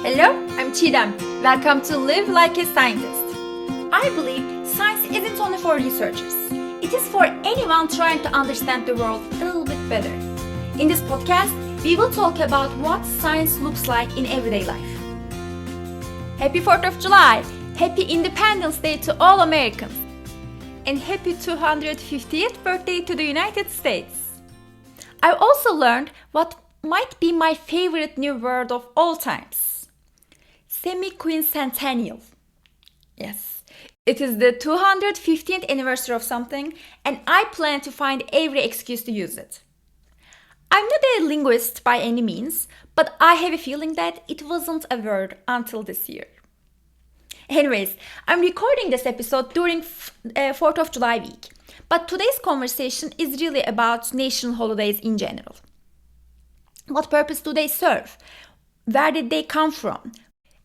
Hello, I'm Chidam. Welcome to Live Like a Scientist. I believe science isn't only for researchers. It is for anyone trying to understand the world a little bit better. In this podcast, we will talk about what science looks like in everyday life. Happy 4th of July! Happy Independence Day to all Americans! And happy 250th birthday to the United States! I've also learned what might be my favorite new word of all times. Semi-quincentennial. Yes, it is the 250th anniversary of something, and I plan to find every excuse to use it. I'm not a linguist by any means, but I have a feeling that it wasn't a word until this year. Anyways, I'm recording this episode during 4th of July week, but today's conversation is really about national holidays in general. What purpose do they serve? Where did they come from?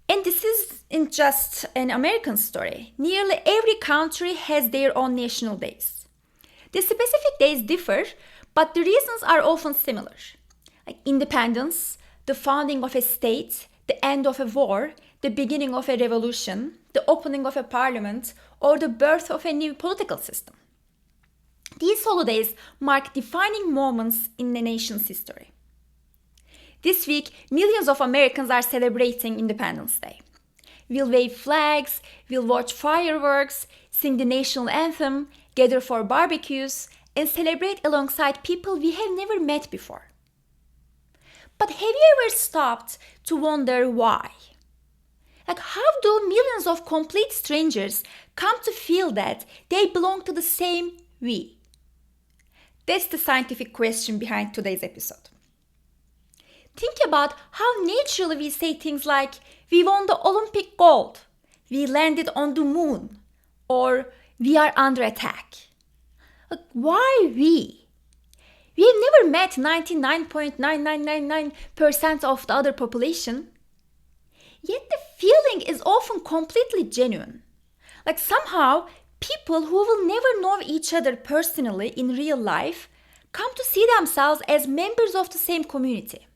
And this isn't just an American story. Nearly every country has their own national days. The specific days differ, but the reasons are often similar. Like independence, the founding of a state, the end of a war, the beginning of a revolution, the opening of a parliament, or the birth of a new political system. These holidays mark defining moments in the nation's history. This week, millions of Americans are celebrating Independence Day. We'll wave flags, we'll watch fireworks, sing the national anthem, gather for barbecues, and celebrate alongside people we have never met before. But have you ever stopped to wonder why? How do millions of complete strangers come to feel that they belong to the same we? That's the scientific question behind today's episode. Think about how naturally we say things like, we won the Olympic gold, we landed on the moon, or we are under attack. Why we? We have never met 99.9999% of the other population. Yet the feeling is often completely genuine. Somehow, people who will never know each other personally in real life come to see themselves as members of the same community.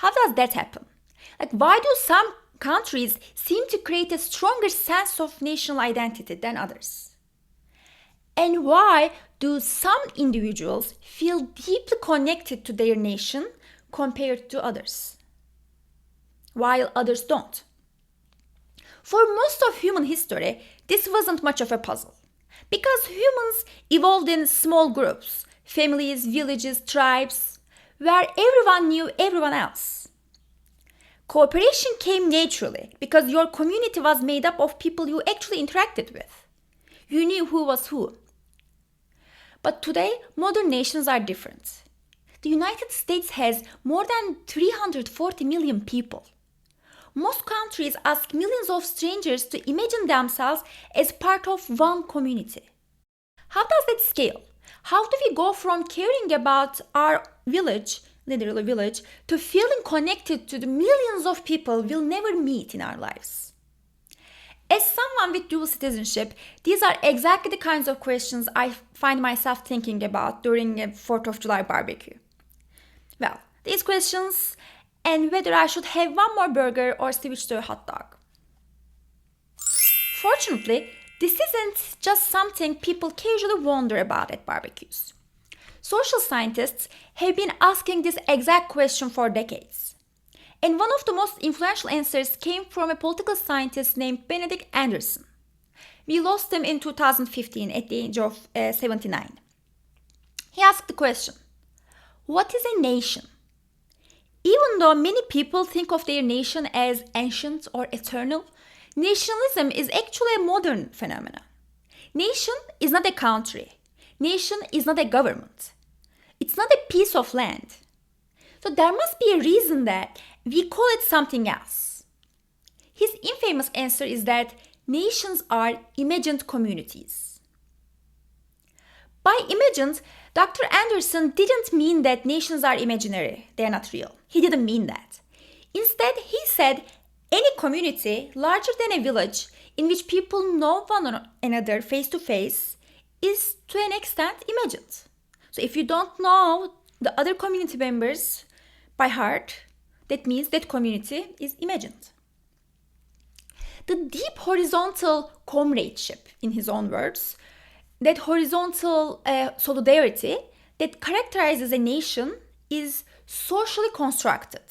How does that happen? Why do some countries seem to create a stronger sense of national identity than others? And why do some individuals feel deeply connected to their nation compared to others, while others don't? For most of human history, this wasn't much of a puzzle, because humans evolved in small groups, families, villages, tribes, where everyone knew everyone else. Cooperation came naturally because your community was made up of people you actually interacted with. You knew who was who. But today, modern nations are different. The United States has more than 340 million people. Most countries ask millions of strangers to imagine themselves as part of one community. How does that scale? How do we go from caring about our village, literally village, to feeling connected to the millions of people we'll never meet in our lives? As someone with dual citizenship, these are exactly the kinds of questions I find myself thinking about during a 4th of July barbecue. Well, these questions and whether I should have one more burger or switch to a hot dog. Fortunately, this isn't just something people casually wonder about at barbecues. Social scientists have been asking this exact question for decades. And one of the most influential answers came from a political scientist named Benedict Anderson. We lost him in 2015 at the age of 79. He asked the question, what is a nation? Even though many people think of their nation as ancient or eternal, nationalism is actually a modern phenomenon. Nation is not a country. Nation is not a government. It's not a piece of land. So there must be a reason that we call it something else. His infamous answer is that nations are imagined communities. By imagined, Dr. Anderson didn't mean that nations are imaginary, they are not real. He didn't mean that. Instead, he said any community larger than a village in which people know one another face to face is to an extent imagined. So if you don't know the other community members by heart, That means that community is imagined. The deep horizontal comradeship, in his own words, that horizontal solidarity that characterizes a nation is socially constructed.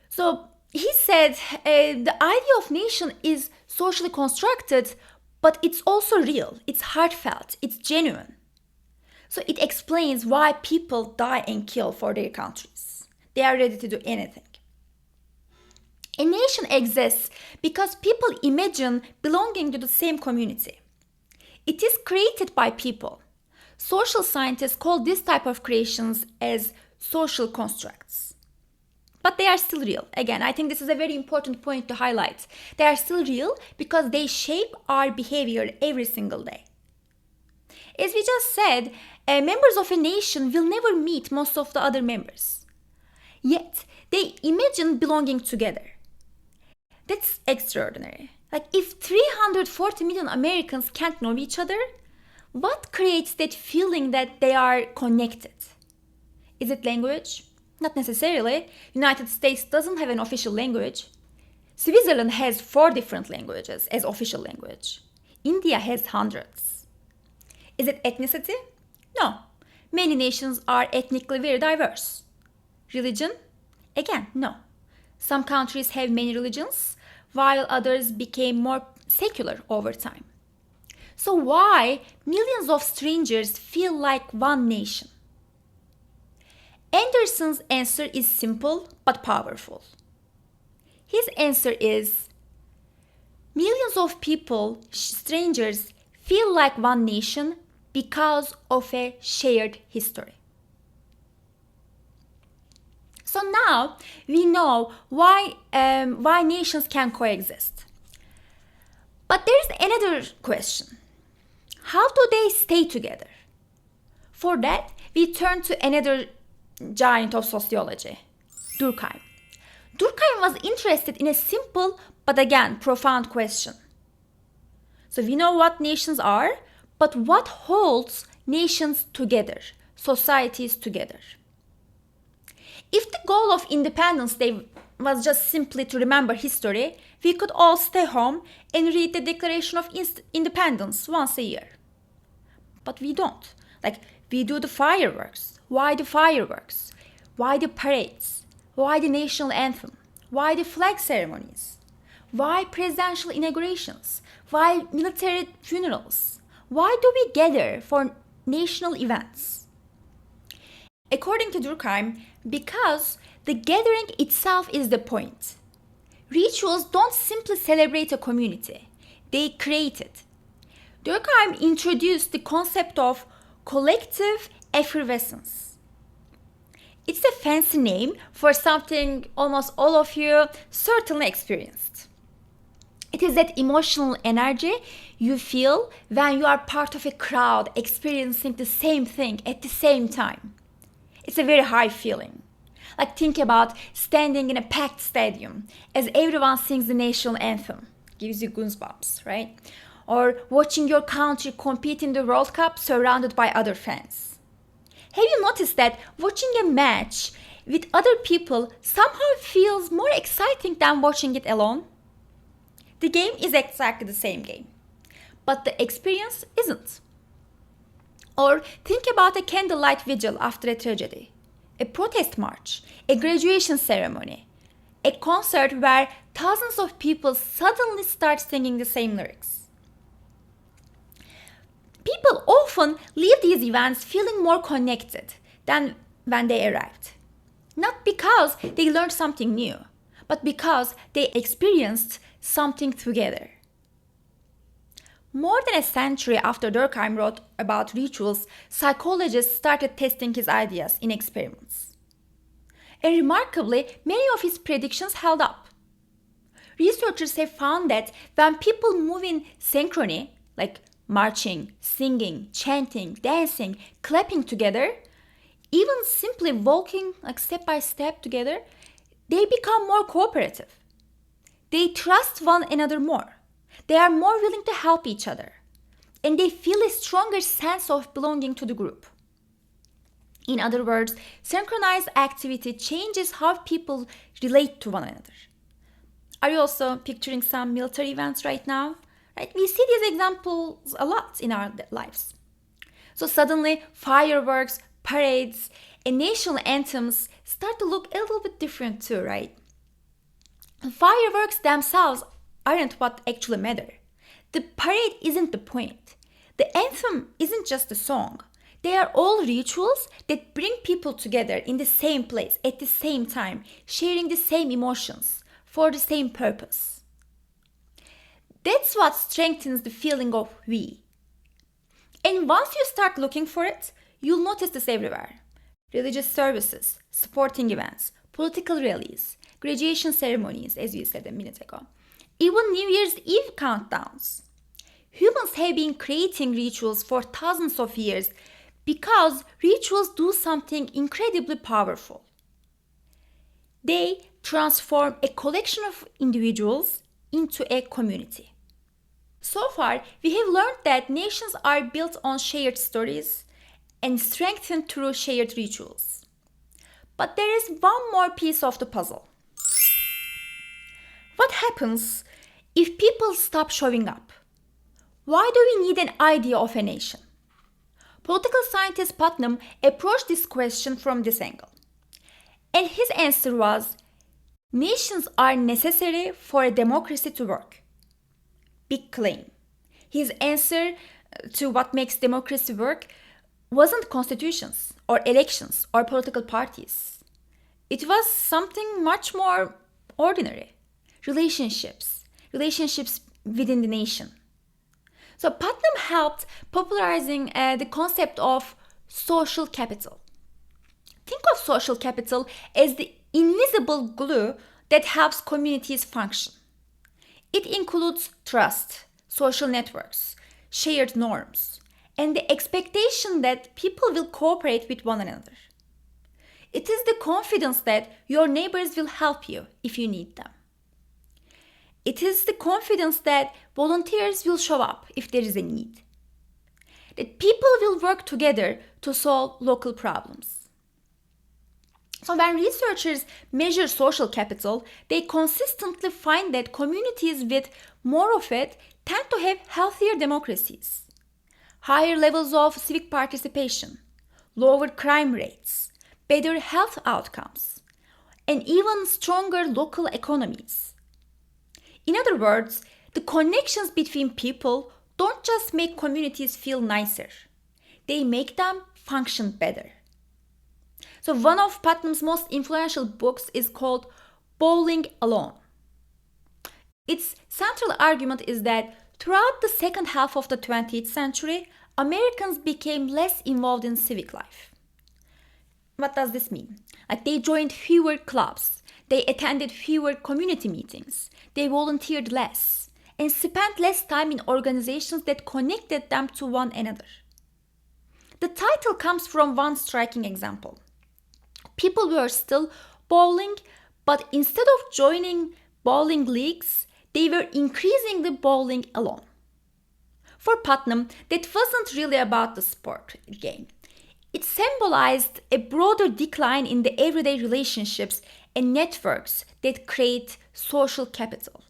So he said the idea of nation is socially constructed, but it's also real, it's heartfelt, it's genuine. So it explains why people die and kill for their countries. They are ready to do anything. A nation exists because people imagine belonging to the same community. It is created by people. Social scientists call this type of creations as social constructs. But they are still real. Again, I think this is a very important point to highlight. They are still real because they shape our behavior every single day. As we just said, members of a nation will never meet most of the other members. Yet, they imagine belonging together. That's extraordinary. Like, if 340 million Americans can't know each other, what creates that feeling that they are connected? Is it language? Not necessarily. United States doesn't have an official language. Switzerland has 4 different languages as official language. India has hundreds. Is it ethnicity? No. Many nations are ethnically very diverse. Religion? Again, no. Some countries have many religions, while others became more secular over time. So why millions of strangers feel like one nation? Anderson's answer is simple but powerful. His answer is millions of people, strangers, feel like one nation because of a shared history. So now we know why nations can coexist. But there's another question. How do they stay together? For that, we turn to another giant of sociology, Durkheim. Durkheim was interested in a simple but again profound question. So we know what nations are, but what holds nations together, societies together? If the goal of Independence Day was just simply to remember history, we could all stay home and read the Declaration of Independence once a year. But we don't. Like, we do the fireworks. Why the fireworks? Why the parades? Why the national anthem? Why the flag ceremonies? Why presidential inaugurations? Why military funerals? Why do we gather for national events? According to Durkheim, because the gathering itself is the point. Rituals don't simply celebrate a community, they create it. Durkheim introduced the concept of collective effervescence. It's a fancy name for something almost all of you certainly experienced. It is that emotional energy you feel when you are part of a crowd experiencing the same thing at the same time. It's a very high feeling. Like, think about standing in a packed stadium as everyone sings the national anthem. Gives you goosebumps, right? Or watching your country compete in the World Cup surrounded by other fans. Have you noticed that watching a match with other people somehow feels more exciting than watching it alone? The game is exactly the same game, but the experience isn't. Or think about a candlelight vigil after a tragedy, a protest march, a graduation ceremony, a concert where thousands of people suddenly start singing the same lyrics. People often leave these events feeling more connected than when they arrived. Not because they learned something new, but because they experienced something together. More than a century after Durkheim wrote about rituals, psychologists started testing his ideas in experiments. And remarkably, many of his predictions held up. Researchers have found that when people move in synchrony, like marching, singing, chanting, dancing, clapping together, even simply walking like step by step together, they become more cooperative. They trust one another more. They are more willing to help each other. And they feel a stronger sense of belonging to the group. In other words, synchronized activity changes how people relate to one another. Are you also picturing some military events right now? Right? We see these examples a lot in our lives. So suddenly, fireworks, parades, and national anthems start to look a little bit different too, right? Fireworks themselves aren't what actually matter. The parade isn't the point. The anthem isn't just a song. They are all rituals that bring people together in the same place at the same time, sharing the same emotions for the same purpose. That's what strengthens the feeling of we. And once you start looking for it, you'll notice this everywhere. Religious services, sporting events, political rallies, graduation ceremonies, as you said a minute ago, even New Year's Eve countdowns. Humans have been creating rituals for thousands of years because rituals do something incredibly powerful. They transform a collection of individuals into a community. So far, we have learned that nations are built on shared stories and strengthened through shared rituals. But there is one more piece of the puzzle. What happens if people stop showing up? Why do we need an idea of a nation? Political scientist Putnam approached this question from this angle. And his answer was, nations are necessary for a democracy to work. Big claim. His answer to what makes democracy work wasn't constitutions or elections or political parties. It was something much more ordinary. Relationships within the nation. So Putnam helped popularizing the concept of social capital. Think of social capital as the invisible glue that helps communities function. It includes trust, social networks, shared norms, and the expectation that people will cooperate with one another. It is the confidence that your neighbors will help you if you need them. It is the confidence that volunteers will show up if there is a need. That people will work together to solve local problems. So when researchers measure social capital, they consistently find that communities with more of it tend to have healthier democracies, higher levels of civic participation, lower crime rates, better health outcomes, and even stronger local economies. In other words, the connections between people don't just make communities feel nicer, they make them function better. So one of Putnam's most influential books is called Bowling Alone. Its central argument is that throughout the second half of the 20th century, Americans became less involved in civic life. What does this mean? They joined fewer clubs, they attended fewer community meetings, they volunteered less, and spent less time in organizations that connected them to one another. The title comes from one striking example. People were still bowling, but instead of joining bowling leagues, they were increasingly bowling alone. For Putnam, that wasn't really about the sport game. It symbolized a broader decline in the everyday relationships and networks that create social capital,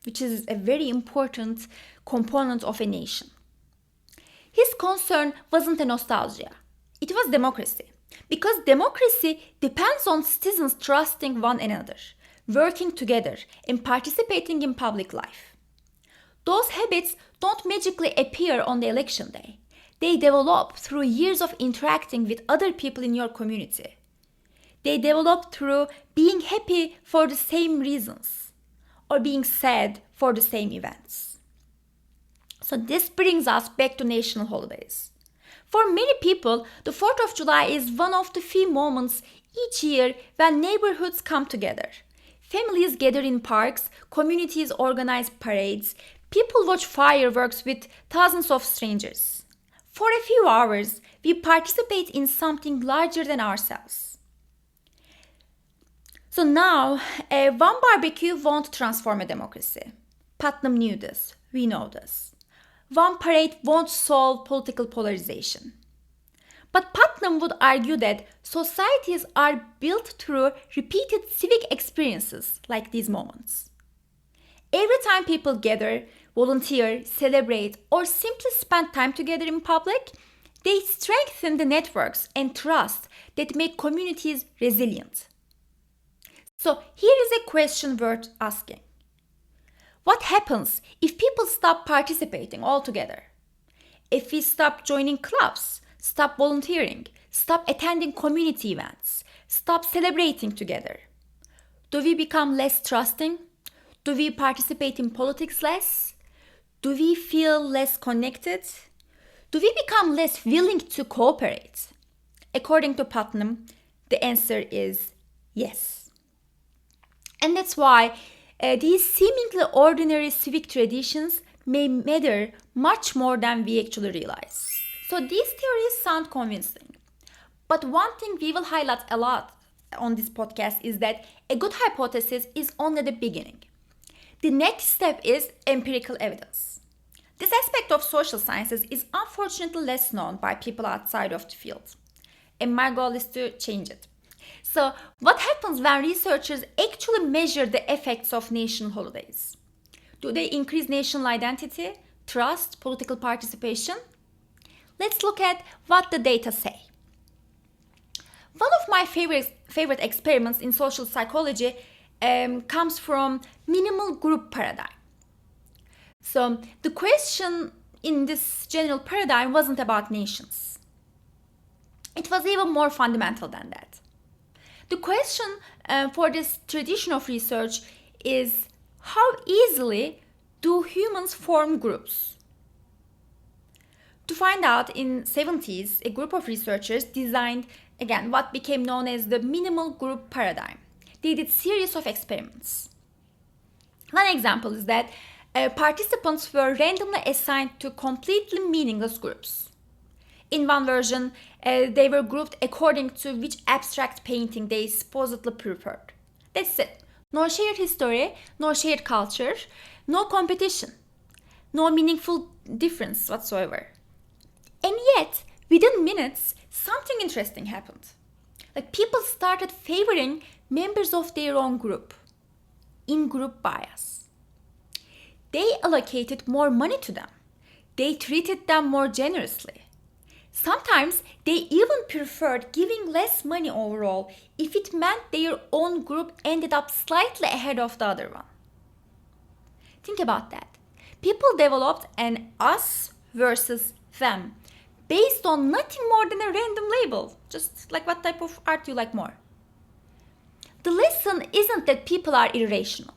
which is a very important component of a nation. His concern wasn't a nostalgia, it was democracy. Because democracy depends on citizens trusting one another, working together, and participating in public life. Those habits don't magically appear on the election day. They develop through years of interacting with other people in your community. They develop through being happy for the same reasons or being sad for the same events. So this brings us back to national holidays. For many people, the 4th of July is one of the few moments each year when neighborhoods come together. Families gather in parks, communities organize parades, people watch fireworks with thousands of strangers. For a few hours, we participate in something larger than ourselves. So now, one barbecue won't transform a democracy. Putnam knew this, we know this. One parade won't solve political polarization. But Putnam would argue that societies are built through repeated civic experiences like these moments. Every time people gather, volunteer, celebrate, or simply spend time together in public, they strengthen the networks and trust that make communities resilient. So here is a question worth asking. What happens if people stop participating altogether? If we stop joining clubs, stop volunteering, stop attending community events, stop celebrating together? Do we become less trusting? Do we participate in politics less? Do we feel less connected? Do we become less willing to cooperate? According to Putnam, the answer is yes. And that's why these seemingly ordinary civic traditions may matter much more than we actually realize. So these theories sound convincing. But one thing we will highlight a lot on this podcast is that a good hypothesis is only the beginning. The next step is empirical evidence. This aspect of social sciences is unfortunately less known by people outside of the field. And my goal is to change it. So, what happens when researchers actually measure the effects of national holidays? Do they increase national identity, trust, political participation? Let's look at what the data say. One of my favorite experiments in social psychology comes from minimal group paradigm. So the question in this general paradigm wasn't about nations. It was even more fundamental than that. The question for this tradition of research is how easily do humans form groups? To find out, in 70s, a group of researchers designed, again, what became known as the minimal group paradigm. They did series of experiments. One example is that participants were randomly assigned to completely meaningless groups. In one version, they were grouped according to which abstract painting they supposedly preferred. That's it. No shared history, no shared culture, no competition, no meaningful difference whatsoever. And yet, within minutes, something interesting happened. Like people started favoring members of their own group. In-group bias. They allocated more money to them. They treated them more generously. Sometimes they even preferred giving less money overall if it meant their own group ended up slightly ahead of the other one. Think about that. People developed an us versus them based on nothing more than a random label, just like what type of art you like more. The lesson isn't that people are irrational.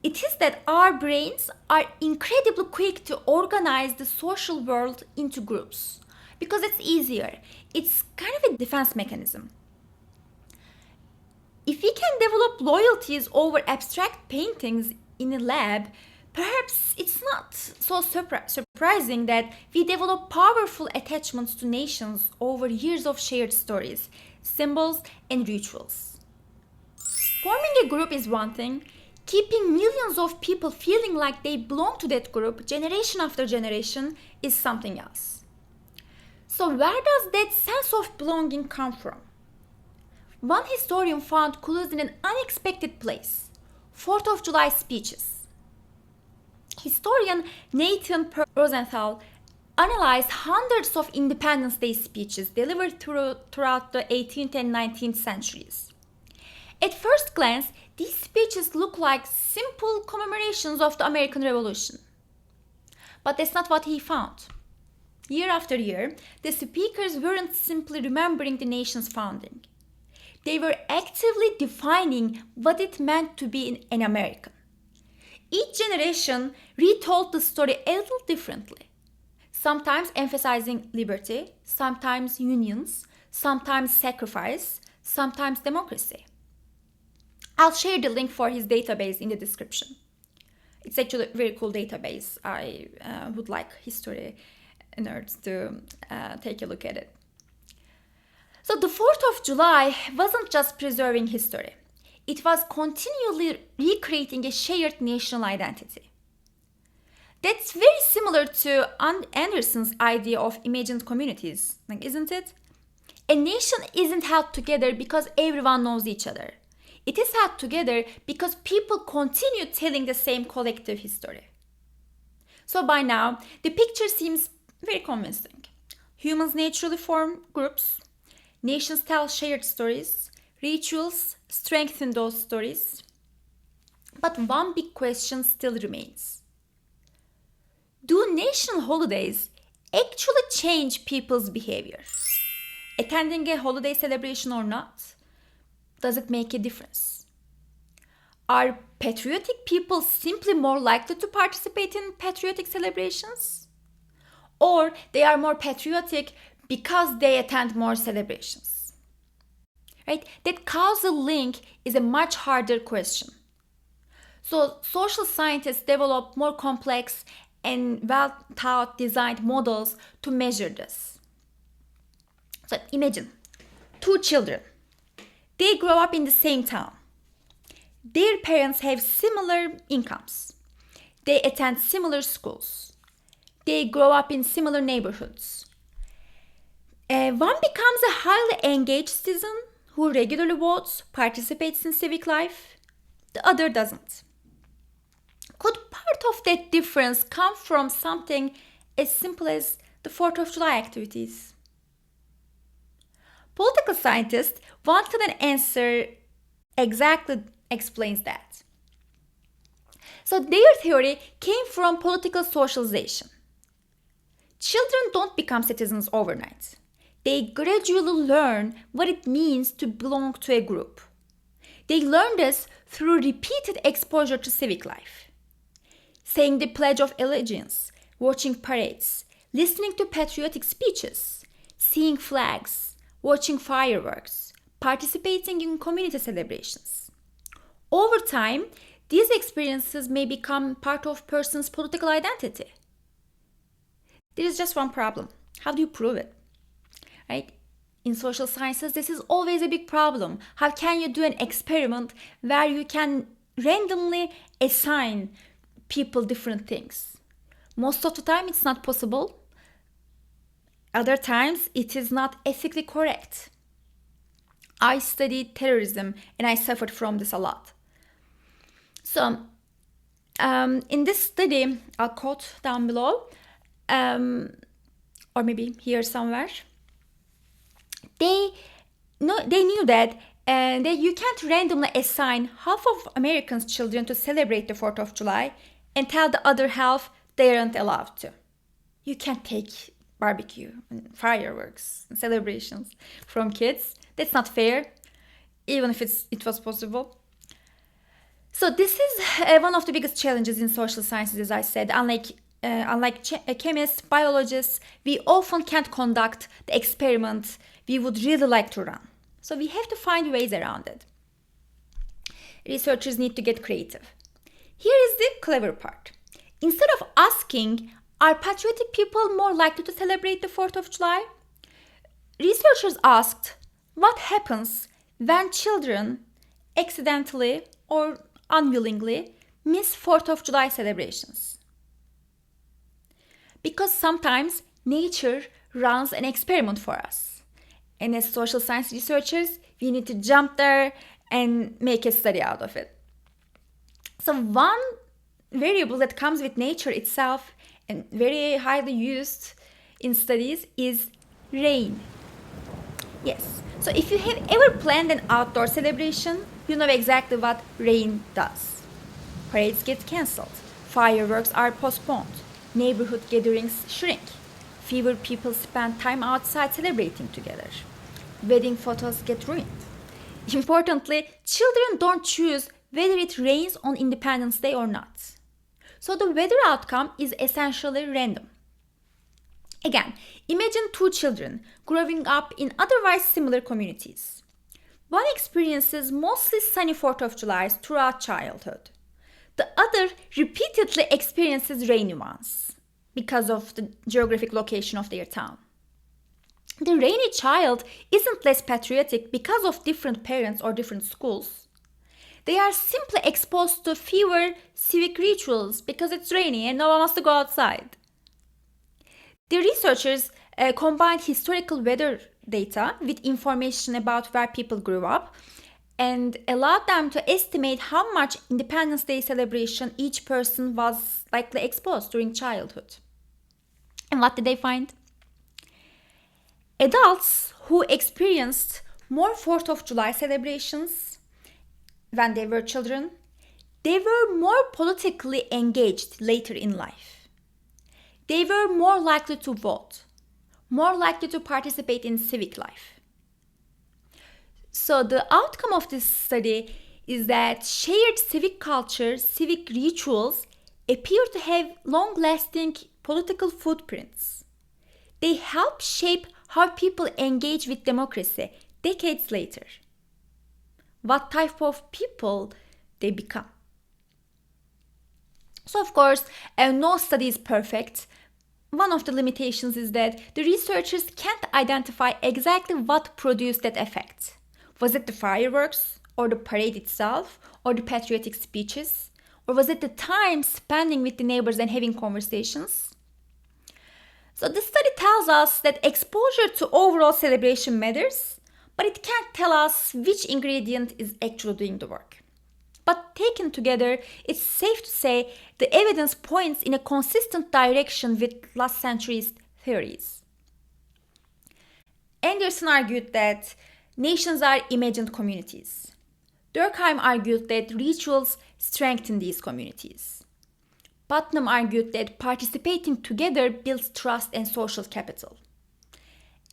It is that our brains are incredibly quick to organize the social world into groups because it's easier. It's kind of a defense mechanism. If we can develop loyalties over abstract paintings in a lab, perhaps it's not so surprising that we develop powerful attachments to nations over years of shared stories, symbols, and rituals. Forming a group is one thing. Keeping millions of people feeling like they belong to that group generation after generation is something else. So where does that sense of belonging come from? One historian found clues in an unexpected place: 4th of July speeches. Historian Nathan Rosenthal analyzed hundreds of Independence Day speeches delivered throughout the 18th and 19th centuries. At first glance, these speeches look like simple commemorations of the American Revolution. But that's not what he found. Year after year, the speakers weren't simply remembering the nation's founding. They were actively defining what it meant to be an American. Each generation retold the story a little differently, sometimes emphasizing liberty, sometimes unions, sometimes sacrifice, sometimes democracy. I'll share the link for his database in the description. It's actually a very cool database. I would like history nerds to take a look at it. So the 4th of July wasn't just preserving history. It was continually recreating a shared national identity. That's very similar to Anderson's idea of imagined communities, like, isn't it? A nation isn't held together because everyone knows each other. It is held together because people continue telling the same collective history. So by now, the picture seems very convincing. Humans naturally form groups. Nations tell shared stories. Rituals strengthen those stories. But one big question still remains. Do national holidays actually change people's behavior? Attending a holiday celebration or not, does it make a difference? Are patriotic people simply more likely to participate in patriotic celebrations? Or they are more patriotic because they attend more celebrations? Right? That causal link is a much harder question. So social scientists develop more complex and well-thought designed models to measure this. So imagine 2 children. They grow up in the same town. Their parents have similar incomes. They attend similar schools. They grow up in similar neighborhoods. One becomes a highly engaged citizen who regularly votes, participates in civic life. The other doesn't. Could part of that difference come from something as simple as the 4th of July activities? Political scientists wanted an answer exactly explains that. So their theory came from political socialization. Children don't become citizens overnight. They gradually learn what it means to belong to a group. They learn this through repeated exposure to civic life. Saying the Pledge of Allegiance, watching parades, listening to patriotic speeches, seeing flags, watching fireworks, participating in community celebrations. Over time, these experiences may become part of a person's political identity. There is just one problem. How do you prove it? Right? In social sciences, this is always a big problem. How can you do an experiment where you can randomly assign people different things? Most of the time, it's not possible. Other times, it is not ethically correct. I studied terrorism and I suffered from this a lot. So, in this study, I'll quote down below, or maybe here somewhere. They knew that you can't randomly assign half of Americans' children to celebrate the 4th of July and tell the other half they aren't allowed to. You can't take barbecue and fireworks and celebrations from kids. That's not fair, even if it was possible. So this is one of the biggest challenges in social sciences, as I said. Unlike chemists, biologists, we often can't conduct the experiment we would really like to run. So we have to find ways around it. Researchers need to get creative. Here is the clever part. Instead of asking, are patriotic people more likely to celebrate the 4th of July? Researchers asked, what happens when children accidentally or unwillingly miss 4th of July celebrations? Because sometimes nature runs an experiment for us. And as social science researchers, we need to jump there and make a study out of it. So one variable that comes with nature itself and very highly used in studies is rain. Yes, so if you have ever planned an outdoor celebration, you know exactly what rain does. Parades get cancelled, fireworks are postponed, neighborhood gatherings shrink, fewer people spend time outside celebrating together, wedding photos get ruined. Importantly, children don't choose whether it rains on Independence Day or not. So the weather outcome is essentially random. Again, imagine 2 children growing up in otherwise similar communities. One experiences mostly sunny 4th of July throughout childhood. The other repeatedly experiences rainy ones because of the geographic location of their town. The rainy child isn't less patriotic because of different parents or different schools. They are simply exposed to fewer civic rituals because it's rainy and no one wants to go outside. The researchers combined historical weather data with information about where people grew up and allowed them to estimate how much Independence Day celebration each person was likely exposed during childhood. And what did they find? Adults who experienced more 4th of July celebrations when they were children, they were more politically engaged later in life. They were more likely to vote, more likely to participate in civic life. So the outcome of this study is that shared civic culture, civic rituals appear to have long-lasting political footprints. They help shape how people engage with democracy decades later. What type of people they become. So of course, no study is perfect. One of the limitations is that the researchers can't identify exactly what produced that effect. Was it the fireworks, or the parade itself, or the patriotic speeches? Or was it the time spending with the neighbors and having conversations? So the study tells us that exposure to overall celebration matters, but it can't tell us which ingredient is actually doing the work. But taken together, it's safe to say the evidence points in a consistent direction with last century's theories. Anderson argued that nations are imagined communities. Durkheim argued that rituals strengthen these communities. Putnam argued that participating together builds trust and social capital.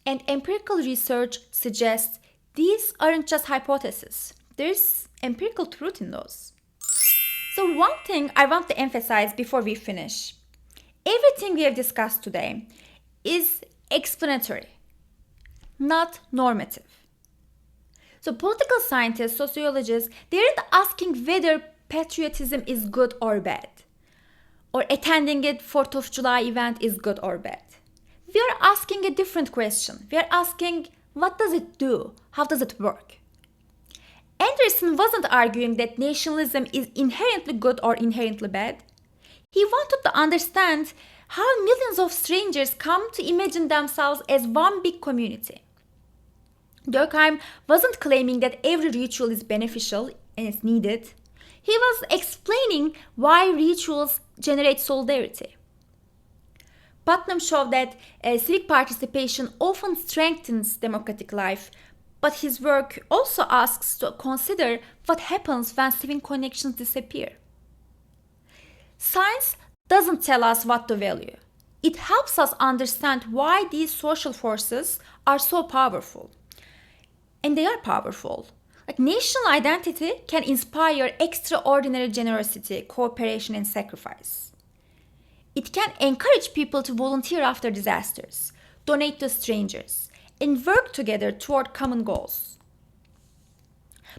And empirical research suggests these aren't just hypotheses. There's empirical truth in those. So one thing I want to emphasize before we finish. Everything we have discussed today is explanatory, not normative. So political scientists, sociologists, they aren't asking whether patriotism is good or bad, or attending a 4th of July event is good or bad. We are asking a different question. We are asking, what does it do? How does it work? Anderson wasn't arguing that nationalism is inherently good or inherently bad. He wanted to understand how millions of strangers come to imagine themselves as one big community. Durkheim wasn't claiming that every ritual is beneficial and is needed. He was explaining why rituals generate solidarity. Putnam showed that civic participation often strengthens democratic life, but his work also asks to consider what happens when civic connections disappear. Science doesn't tell us what to value. It helps us understand why these social forces are so powerful. And they are powerful. Like national identity can inspire extraordinary generosity, cooperation, and sacrifice. It can encourage people to volunteer after disasters, donate to strangers, and work together toward common goals.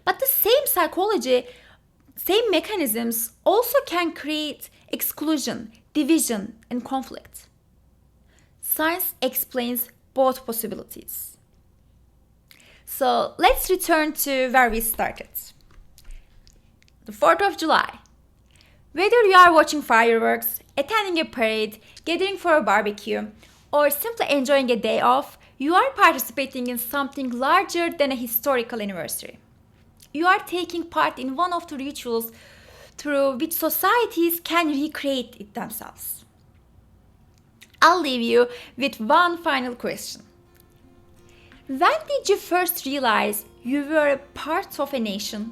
But the same psychology, same mechanisms also can create exclusion, division, and conflict. Science explains both possibilities. So let's return to where we started. The 4th of July. Whether you are watching fireworks, attending a parade, gathering for a barbecue, or simply enjoying a day off, you are participating in something larger than a historical anniversary. You are taking part in one of the rituals through which societies can recreate it themselves. I'll leave you with one final question. When did you first realize you were a part of a nation?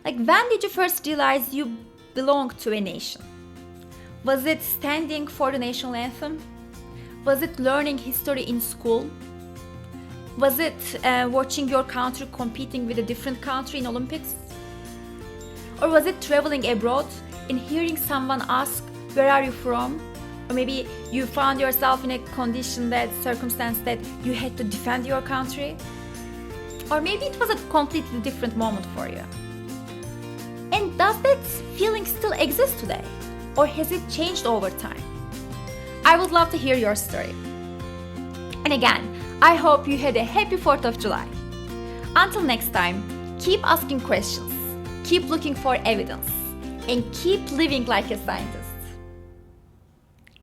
Like, when did you first realize you belonged to a nation? Was it standing for the national anthem? Was it learning history in school? Was it watching your country competing with a different country in Olympics? Or was it traveling abroad and hearing someone ask, where are you from? Or maybe you found yourself in a circumstance that you had to defend your country. Or maybe it was a completely different moment for you. And does that feeling still exist today? Or has it changed over time? I would love to hear your story. And again, I hope you had a happy 4th of July. Until next time, keep asking questions, keep looking for evidence, and keep living like a scientist.